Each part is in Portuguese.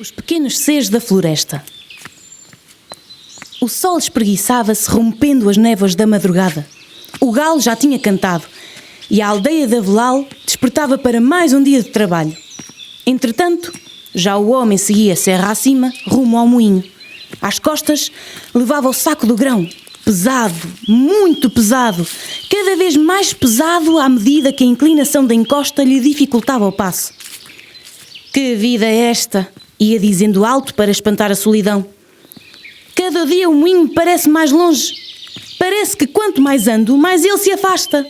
Os pequenos seres da floresta. O sol espreguiçava-se, rompendo as névoas da madrugada. O galo já tinha cantado e a aldeia de Avelal despertava para mais um dia de trabalho. Entretanto, já o homem seguia serra acima, rumo ao moinho. Às costas levava o saco do grão, pesado, muito pesado, cada vez mais pesado à medida que a inclinação da encosta lhe dificultava o passo. Que vida é esta? Ia dizendo alto para espantar a solidão. Cada dia o moinho me parece mais longe. Parece que quanto mais ando, mais ele se afasta.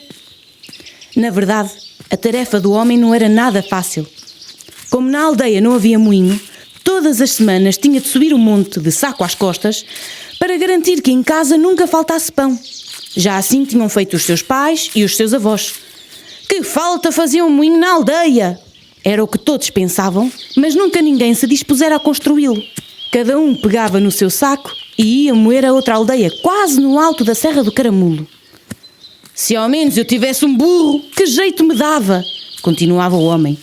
Na verdade, a tarefa do homem não era nada fácil. Como na aldeia não havia moinho, todas as semanas tinha de subir o monte de saco às costas para garantir que em casa nunca faltasse pão. Já assim tinham feito os seus pais e os seus avós. Que falta fazia um moinho na aldeia! Era o que todos pensavam, mas nunca ninguém se dispusera a construí-lo. Cada um pegava no seu saco e ia moer a outra aldeia, quase no alto da Serra do Caramulo. Se ao menos eu tivesse um burro, que jeito me dava? Continuava o homem.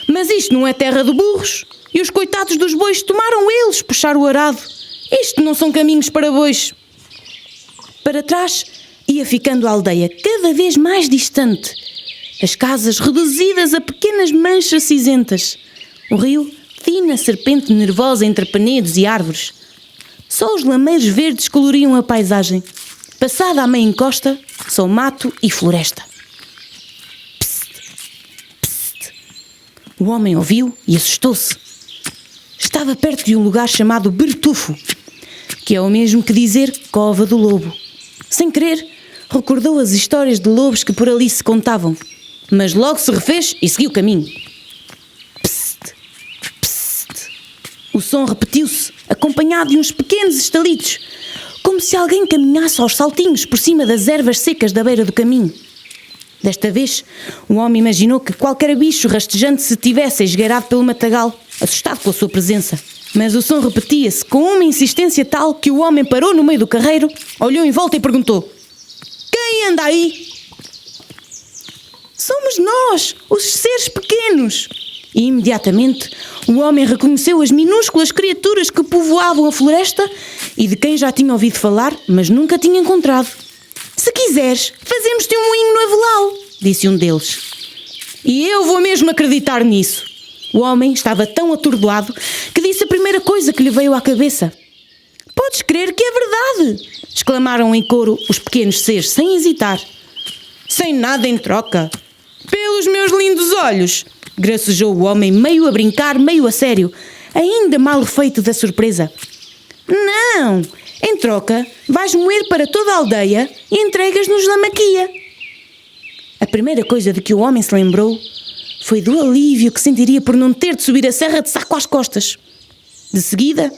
Mas isto não é terra de burros, e os coitados dos bois tomaram eles puxar o arado. Isto não são caminhos para bois. Para trás ia ficando a aldeia cada vez mais distante. As casas reduzidas a pequenas manchas cinzentas. O rio, fina serpente nervosa entre penedos e árvores. Só os lameiros verdes coloriam a paisagem. Passada a meia encosta, só mato e floresta. Psst, psst. O homem ouviu e assustou-se. Estava perto de um lugar chamado Bertufo, que é o mesmo que dizer Cova do Lobo. Sem querer, recordou as histórias de lobos que por ali se contavam, mas logo se refez e seguiu o caminho. Psst, psst. O som repetiu-se, acompanhado de uns pequenos estalidos, como se alguém caminhasse aos saltinhos por cima das ervas secas da beira do caminho. Desta vez, o homem imaginou que qualquer bicho rastejante se tivesse esgueirado pelo matagal, assustado com a sua presença. Mas o som repetia-se com uma insistência tal que o homem parou no meio do carreiro, olhou em volta e perguntou: "Quem anda aí?" "Somos nós, os seres pequenos." E imediatamente o homem reconheceu as minúsculas criaturas que povoavam a floresta e de quem já tinha ouvido falar, mas nunca tinha encontrado. "Se quiseres, fazemos-te um moinho no Avelal", disse um deles. "E eu vou mesmo acreditar nisso." O homem estava tão atordoado que disse a primeira coisa que lhe veio à cabeça. "Podes crer que é verdade!" exclamaram em coro os pequenos seres, sem hesitar. "Sem nada em troca." "Pelos meus lindos olhos!" gracejou o homem, meio a brincar, meio a sério, ainda mal feito da surpresa. "Não! Em troca, vais moer para toda a aldeia e entregas-nos na maquia." A primeira coisa de que o homem se lembrou foi do alívio que sentiria por não ter de subir a serra de saco às costas. De seguida,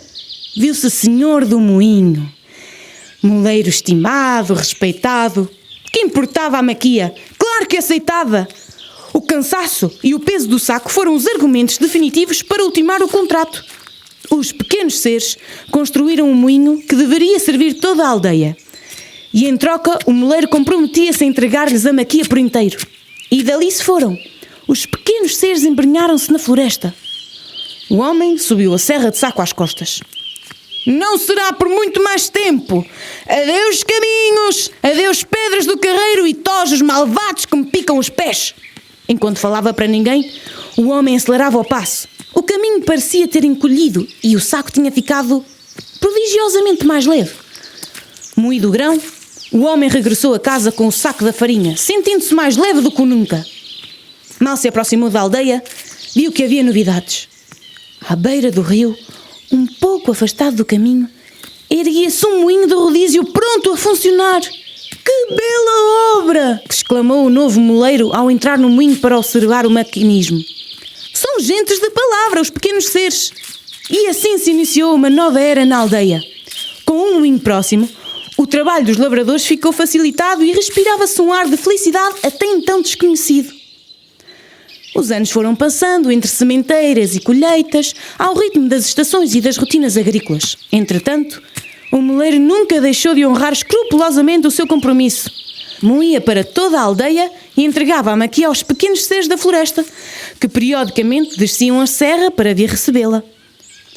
viu-se senhor do moinho. Moleiro estimado, respeitado. Que importava a maquia? Claro que aceitava! O cansaço e o peso do saco foram os argumentos definitivos para ultimar o contrato. Os pequenos seres construíram um moinho que deveria servir toda a aldeia. E em troca, o moleiro comprometia-se a entregar-lhes a maquia por inteiro. E dali se foram. Os pequenos seres embrenharam-se na floresta. O homem subiu a serra de saco às costas. "Não será por muito mais tempo. Adeus caminhos, adeus pedras do carreiro e tojos malvados que me picam os pés." Enquanto falava para ninguém, o homem acelerava o passo. O caminho parecia ter encolhido e o saco tinha ficado prodigiosamente mais leve. Moído o grão, o homem regressou a casa com o saco da farinha, sentindo-se mais leve do que nunca. Mal se aproximou da aldeia, viu que havia novidades. À beira do rio, um pouco afastado do caminho, erguia-se um moinho de rodízio pronto a funcionar. "Que bela obra!" exclamou o novo moleiro ao entrar no moinho para observar o mecanismo. "São gentes de palavra, os pequenos seres." E assim se iniciou uma nova era na aldeia. Com um moinho próximo, o trabalho dos lavradores ficou facilitado e respirava-se um ar de felicidade até então desconhecido. Os anos foram passando entre sementeiras e colheitas, ao ritmo das estações e das rotinas agrícolas. Entretanto, o moleiro nunca deixou de honrar escrupulosamente o seu compromisso. Moía para toda a aldeia e entregava a maquia aos pequenos seres da floresta, que periodicamente desciam a serra para vir recebê-la.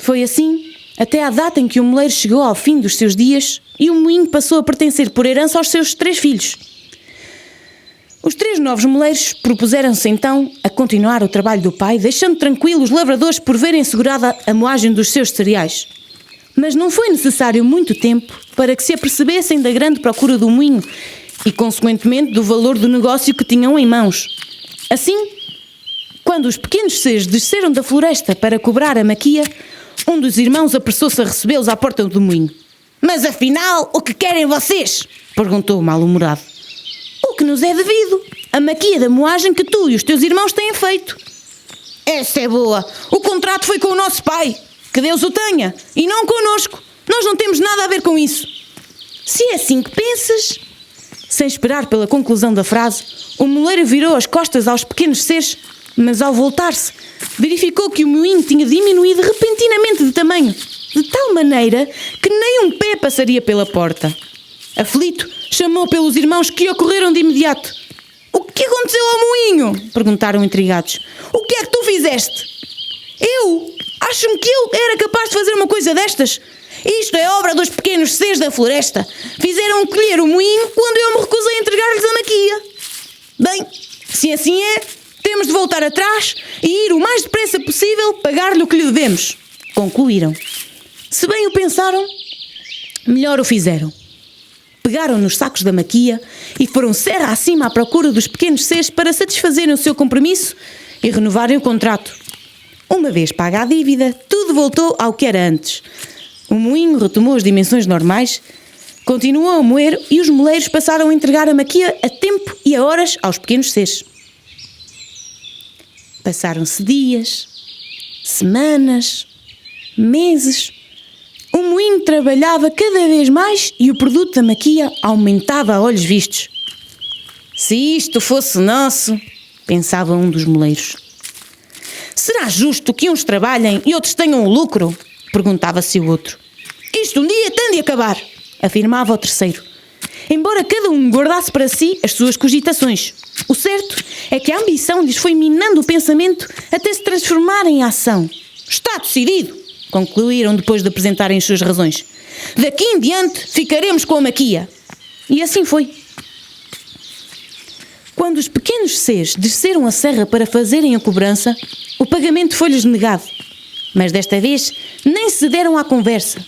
Foi assim até à data em que o moleiro chegou ao fim dos seus dias e o moinho passou a pertencer por herança aos seus 3 filhos. Os 3 novos moleiros propuseram-se então a continuar o trabalho do pai, deixando tranquilos os lavradores por verem assegurada a moagem dos seus cereais. Mas não foi necessário muito tempo para que se apercebessem da grande procura do moinho e, consequentemente, do valor do negócio que tinham em mãos. Assim, quando os pequenos seres desceram da floresta para cobrar a maquia, um dos irmãos apressou-se a recebê-los à porta do moinho. "Mas afinal, o que querem vocês?" perguntou mal-humorado. "O que nos é devido, a maquia da moagem que tu e os teus irmãos têm feito." "Essa é boa, o contrato foi com o nosso pai, que Deus o tenha, e não connosco, nós não temos nada a ver com isso." "Se é assim que pensas..." Sem esperar pela conclusão da frase, o moleiro virou as costas aos pequenos seres, mas ao voltar-se, verificou que o moinho tinha diminuído repentinamente de tamanho, de tal maneira que nem um pé passaria pela porta. Aflito, chamou pelos irmãos que ocorreram de imediato. "O que aconteceu ao moinho?" perguntaram intrigados. "O que é que tu fizeste?" "Eu? Acho-me que eu era capaz de fazer uma coisa destas? Isto é obra dos pequenos seres da floresta. Fizeram colher o moinho quando eu me recusei a entregar-lhes a maquia." "Bem, se assim é, temos de voltar atrás e ir o mais depressa possível pagar-lhe o que lhe devemos", concluíram. Se bem o pensaram, melhor o fizeram. Pegaram nos sacos da maquia e foram serra acima à procura dos pequenos seres para satisfazerem o seu compromisso e renovarem o contrato. Uma vez paga a dívida, tudo voltou ao que era antes. O moinho retomou as dimensões normais, continuou a moer e os moleiros passaram a entregar a maquia a tempo e a horas aos pequenos seres. Passaram-se dias, semanas, meses. O moinho trabalhava cada vez mais e o produto da maquia aumentava a olhos vistos. "Se isto fosse nosso", pensava um dos moleiros. "Será justo que uns trabalhem e outros tenham o lucro?" perguntava-se o outro. "Isto um dia tem de acabar", afirmava o terceiro. Embora cada um guardasse para si as suas cogitações, o certo é que a ambição lhes foi minando o pensamento até se transformar em ação. "Está decidido", concluíram depois de apresentarem as suas razões. "Daqui em diante ficaremos com a maquia." E assim foi. Quando os pequenos seres desceram a serra para fazerem a cobrança, o pagamento foi-lhes negado. Mas desta vez nem se deram à conversa.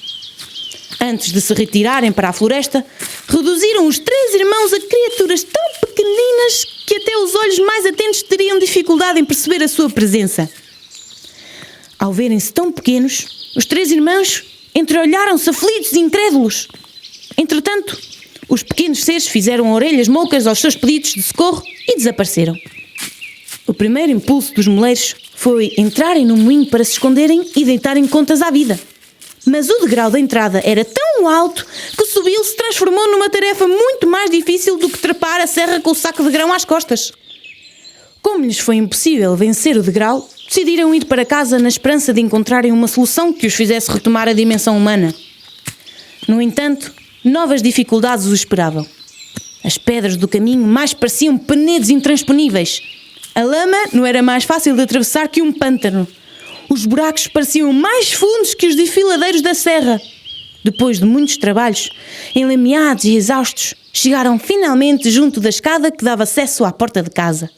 Antes de se retirarem para a floresta, reduziram os 3 irmãos a criaturas tão pequeninas que até os olhos mais atentos teriam dificuldade em perceber a sua presença. Ao verem-se tão pequenos, os 3 irmãos entreolharam-se aflitos e incrédulos. Entretanto, os pequenos seres fizeram orelhas moucas aos seus pedidos de socorro e desapareceram. O primeiro impulso dos moleiros foi entrarem no moinho para se esconderem e deitarem contas à vida. Mas o degrau da entrada era tão alto que subir se transformou numa tarefa muito mais difícil do que trepar a serra com o saco de grão às costas. Como lhes foi impossível vencer o degrau, decidiram ir para casa na esperança de encontrarem uma solução que os fizesse retomar a dimensão humana. No entanto, novas dificuldades os esperavam. As pedras do caminho mais pareciam penedos intransponíveis. A lama não era mais fácil de atravessar que um pântano. Os buracos pareciam mais fundos que os desfiladeiros da serra. Depois de muitos trabalhos, enlameados e exaustos, chegaram finalmente junto da escada que dava acesso à porta de casa.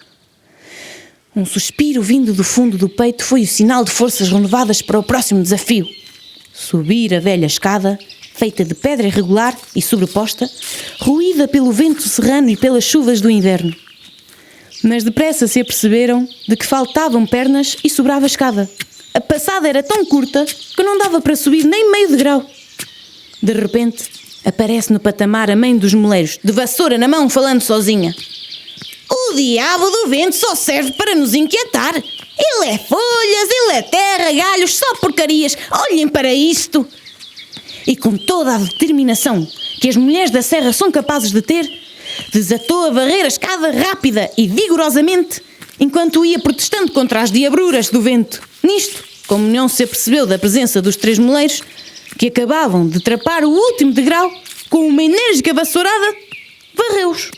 Um suspiro vindo do fundo do peito foi o sinal de forças renovadas para o próximo desafio. Subir a velha escada, feita de pedra irregular e sobreposta, ruída pelo vento serrano e pelas chuvas do inverno. Mas depressa se aperceberam de que faltavam pernas e sobrava a escada. A passada era tão curta que não dava para subir nem meio degrau. De repente, aparece no patamar a mãe dos moleiros, de vassoura na mão, falando sozinha. "O diabo do vento só serve para nos inquietar. Ele é folhas, ele é terra, galhos, só porcarias. Olhem para isto." E com toda a determinação que as mulheres da serra são capazes de ter, desatou a varrer a escada rápida e vigorosamente, enquanto ia protestando contra as diabruras do vento. Nisto, como não se apercebeu da presença dos 3 moleiros, que acabavam de trepar o último degrau, com uma enérgica vassourada, varreu-os.